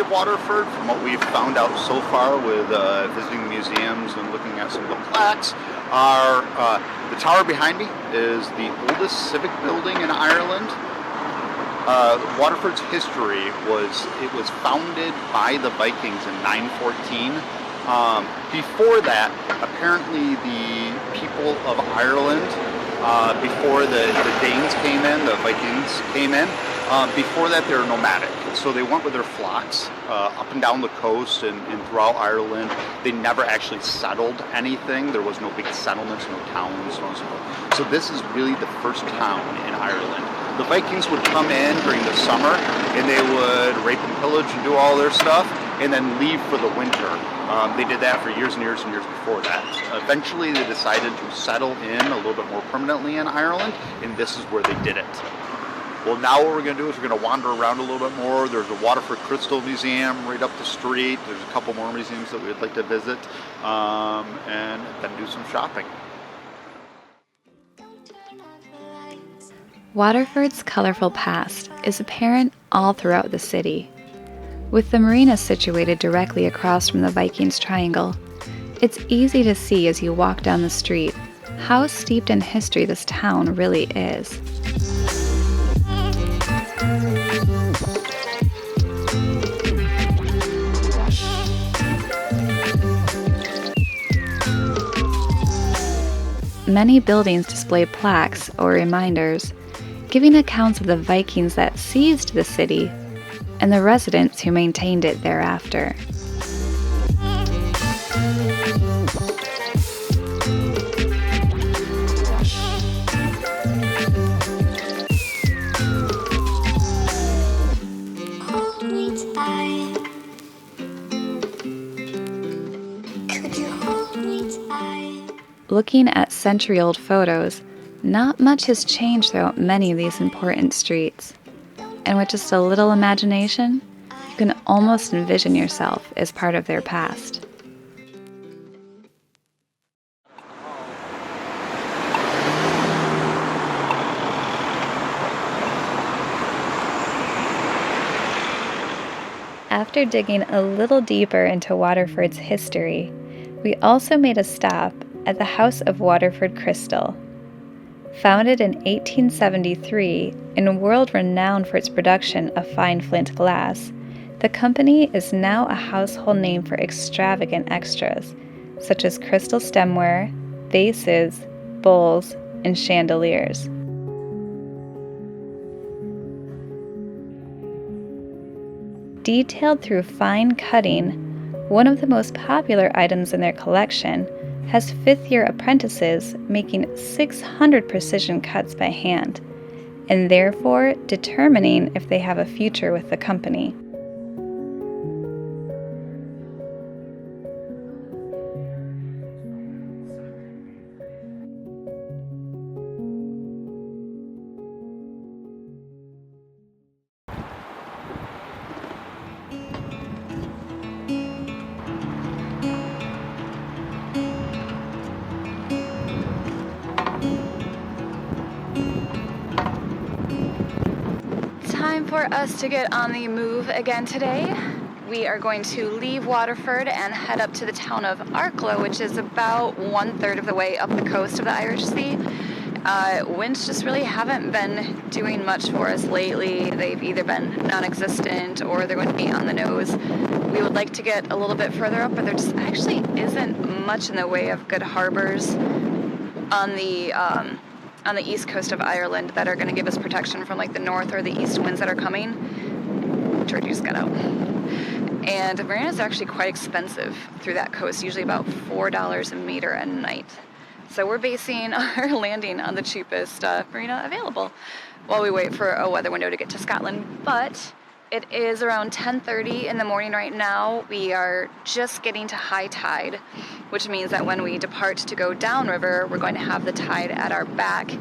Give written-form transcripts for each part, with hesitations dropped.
history of Waterford, from what we've found out so far with visiting museums and looking at some of the plaques, are the tower behind me is the oldest civic building in Ireland. Waterford's history was founded by the Vikings in 914. Before that, apparently the people of Ireland, before the Danes came in, the Vikings came in, before that they were nomadic. So they went with their flocks up and down the coast and throughout Ireland. They never actually settled anything. There was no big settlements, no towns, so on and so forth. So this is really the first town in Ireland. The Vikings would come in during the summer and they would rape and pillage and do all their stuff and then leave for the winter. They did that for years and years and years before that. Eventually they decided to settle in a little bit more permanently in Ireland, and this is where they did it. Well, now what we're going to do is we're going to wander around a little bit more. There's a Waterford Crystal Museum right up the street. There's a couple more museums that we'd like to visit, and then do some shopping. Waterford's colorful past is apparent all throughout the city. With the marina situated directly across from the Vikings Triangle, it's easy to see as you walk down the street how steeped in history this town really is. Many buildings display plaques or reminders, giving accounts of the Vikings that seized the city and the residents who maintained it thereafter. Looking at century-old photos, not much has changed throughout many of these important streets. And with just a little imagination, you can almost envision yourself as part of their past. After digging a little deeper into Waterford's history, we also made a stop at the House of Waterford Crystal. Founded in 1873 and world-renowned for its production of fine flint glass, the company is now a household name for extravagant extras, such as crystal stemware, vases, bowls, and chandeliers. Detailed through fine cutting, one of the most popular items in their collection has fifth-year apprentices making 600 precision cuts by hand, and therefore determining if they have a future with the company. Time for us to get on the move again today. We are going to leave Waterford and head up to the town of Arklow, which is about 1/3 of the way up the coast of the Irish Sea. Winds just really haven't been doing much for us lately. They've either been non-existent or they're going to be on the nose. We would like to get a little bit further up, but there just actually isn't much in the way of good harbors on the east coast of Ireland that are going to give us protection from like the north or the east winds that are coming. Georgie just got out. And the marinas are actually quite expensive through that coast, usually about $4 a meter a night. So we're basing our landing on the cheapest marina available while we wait for a weather window to get to Scotland. But it is around 10:30 in the morning right now. We are just getting to high tide, which means that when we depart to go downriver, we're going to have the tide at our back.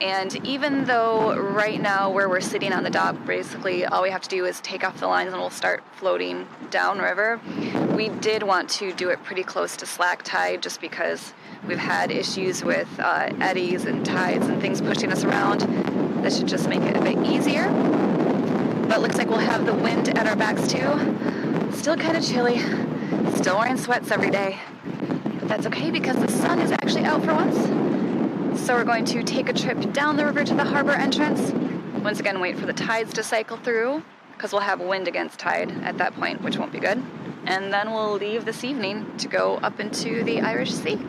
And even though right now where we're sitting on the dock, basically all we have to do is take off the lines and we'll start floating downriver, we did want to do it pretty close to slack tide just because we've had issues with eddies and tides and things pushing us around. This should just make it a bit easier. But it looks like we'll have the wind at our backs too. Still kind of chilly. Still wearing sweats every day. But that's okay because the sun is actually out for once. So we're going to take a trip down the river to the harbor entrance. Once again, wait for the tides to cycle through because we'll have wind against tide at that point, which won't be good. And then we'll leave this evening to go up into the Irish Sea.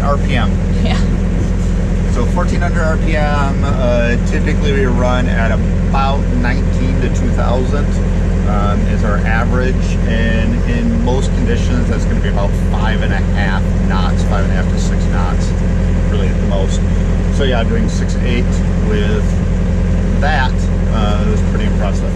RPM. Yeah. So 1400 RPM, typically we run at about 19 to 2000 is our average, and in most conditions that's going to be about 5.5 knots, 5.5 to 6 knots, really at the most. So yeah, doing 6.8 with that was pretty impressive.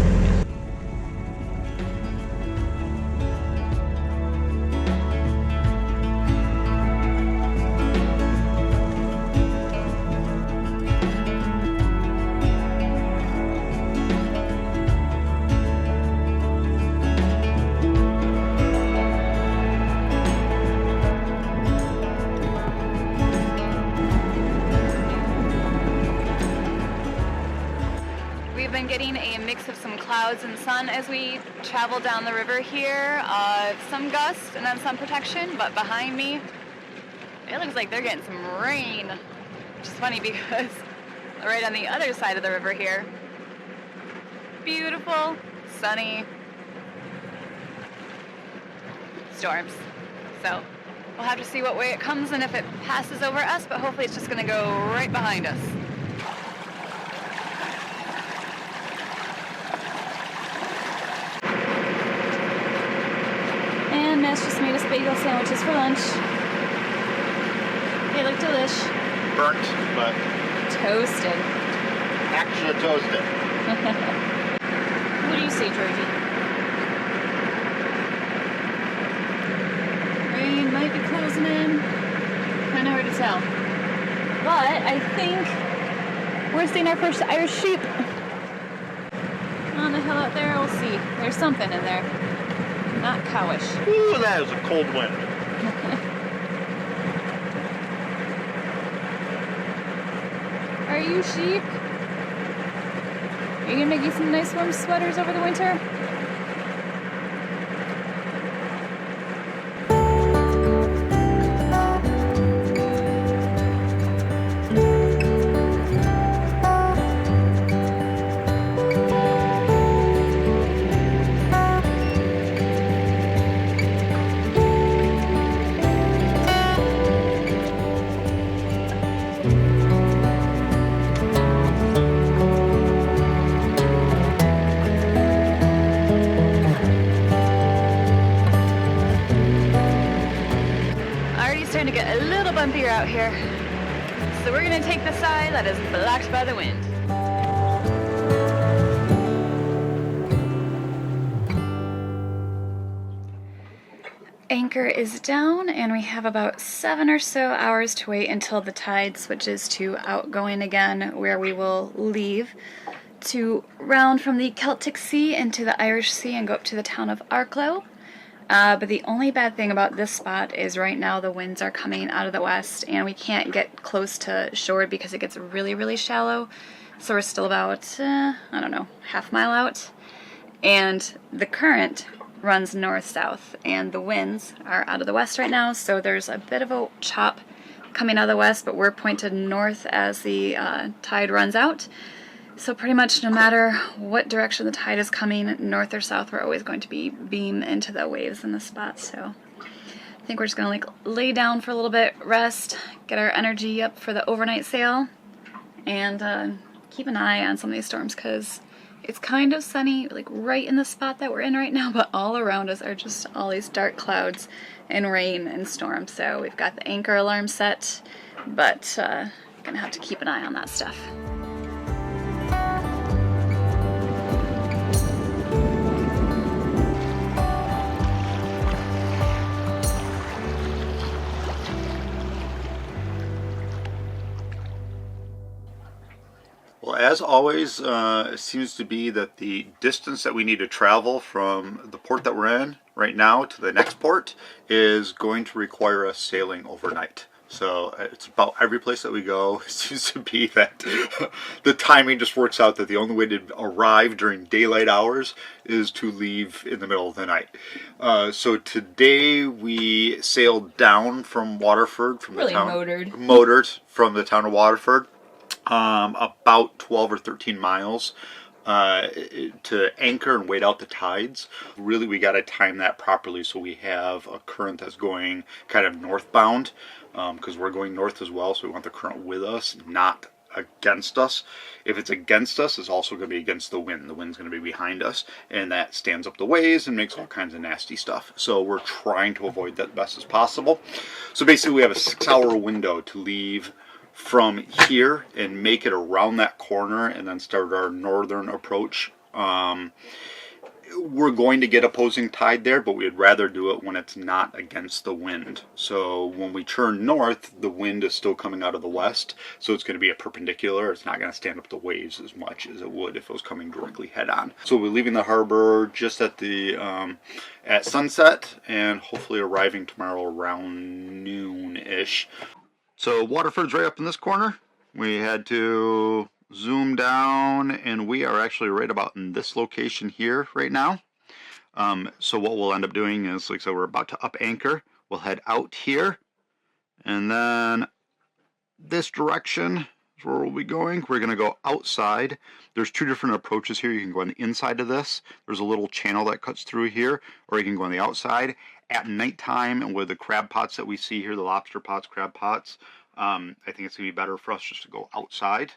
Getting a mix of some clouds and sun as we travel down the river here. Some gust and then some protection, but behind me, it looks like they're getting some rain, which is funny because right on the other side of the river here, beautiful, sunny storms. So we'll have to see what way it comes and if it passes over us, but hopefully it's just going to go right behind us. And Matt's just made us bagel sandwiches for lunch. They look delish. Burnt, but toasted. Actually toasted. What do you say, Georgie? Rain might be closing in. Kind of hard to tell. But I think we're seeing our first Irish sheep. On the hill out there, we'll see. There's something in there. Not cowish. Ooh, that is a cold wind. Are you sheep? Are you gonna make you some nice warm sweaters over the winter? To get a little bumpier out here. So we're going to take the side that is blocked by the wind. Anchor is down and we have about 7 or so hours to wait until the tide switches to outgoing again, where we will leave to round from the Celtic Sea into the Irish Sea and go up to the town of Arklow. But the only bad thing about this spot is right now the winds are coming out of the west and we can't get close to shore because it gets really, really shallow. So we're still about, I don't know, half-mile out. And the current runs north-south and the winds are out of the west right now. So there's a bit of a chop coming out of the west, but we're pointed north as the tide runs out. So pretty much no matter what direction the tide is coming, north or south, we're always going to be beam into the waves in this spot. So I think we're just gonna like lay down for a little bit, rest, get our energy up for the overnight sail, and keep an eye on some of these storms because it's kind of sunny, like right in the spot that we're in right now, but all around us are just all these dark clouds and rain and storms. So we've got the anchor alarm set, but gonna have to keep an eye on that stuff. Well, as always, it seems to be that the distance that we need to travel from the port that we're in right now to the next port is going to require us sailing overnight. So it's about every place that we go, it seems to be that the timing just works out that the only way to arrive during daylight hours is to leave in the middle of the night. So today we sailed down from Waterford, from the town. Motored from the town of Waterford. About 12 or 13 miles to anchor and wait out the tides. Really, we got to time that properly so we have a current that's going kind of northbound, because we're going north as well, so we want the current with us, not against us. If it's against us, it's also going to be against the wind. The wind's going to be behind us, and that stands up the waves and makes all kinds of nasty stuff. So we're trying to avoid that best as possible. So basically, we have a 6-hour window to leave from here and make it around that corner and then start our northern approach. We're going to get opposing tide there, but we'd rather do it when it's not against the wind. So when we turn north, the wind is still coming out of the west, so it's going to be a perpendicular. It's not going to stand up the waves as much as it would if it was coming directly head on. So we're leaving the harbor just at the at sunset and hopefully arriving tomorrow around noon-ish. So Waterford's right up in this corner. We had to zoom down, and we are actually right about in this location here right now. So what we'll end up doing is, like I said, we're about to up anchor. We'll head out here, and then this direction is where we'll be going. We're going to go outside. There's two different approaches here. You can go on the inside of this. There's a little channel that cuts through here, or you can go on the outside. At nighttime, and with the crab pots that we see here, the lobster pots, crab pots, I think it's going to be better for us just to go outside.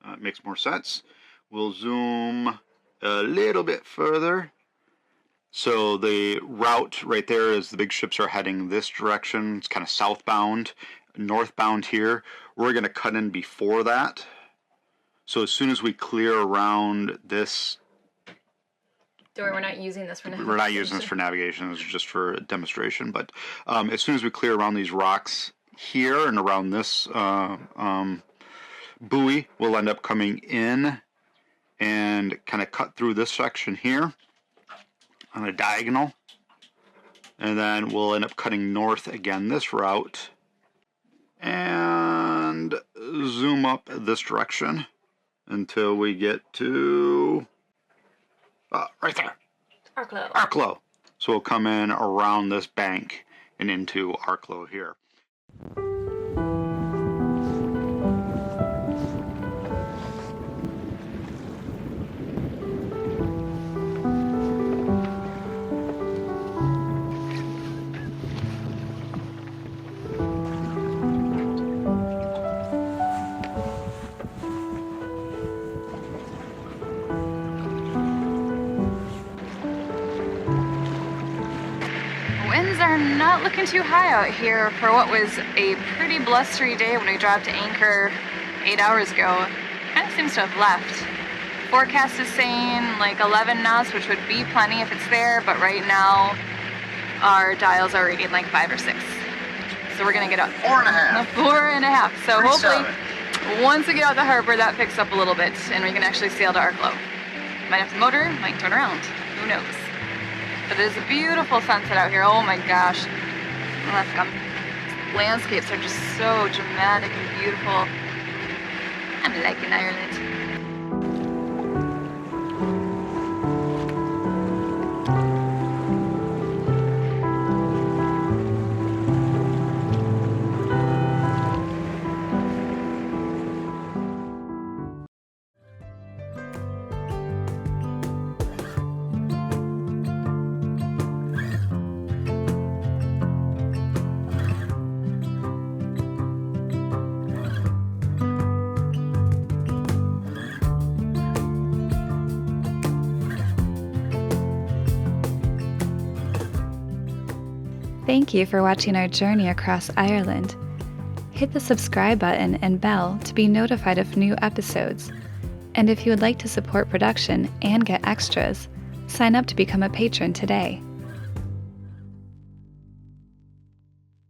It makes more sense. We'll zoom a little bit further. So the route right there is the big ships are heading this direction. It's kind of southbound, northbound here. We're going to cut in before that. So as soon as we clear around this, we're not using this for navigation. We're not using this for navigation. It's just for demonstration. But as soon as we clear around these rocks here and around this buoy, we'll end up coming in and kind of cut through this section here on a diagonal. And then we'll end up cutting north again this route and zoom up this direction until we get to right there. Arklow. Arklow. So we'll come in around this bank and into Arklow here. Winds are not looking too high out here for what was a pretty blustery day when we dropped anchor 8 hours ago. Kind of seems to have left. Forecast is saying like 11 knots, which would be plenty if it's there, but right now our dials are reading like 5 or 6. So we're gonna get up 4.5. 4.5. So 3.7. hopefully once we get out the harbor that picks up a little bit and we can actually sail to Arklow. Might have to motor, might turn around, who knows. But it is a beautiful sunset out here. Oh my gosh. Landscapes are just so dramatic and beautiful. I'm liking Ireland. Thank you for watching our journey across Ireland. Hit the subscribe button and bell to be notified of new episodes. And if you would like to support production and get extras, sign up to become a patron today.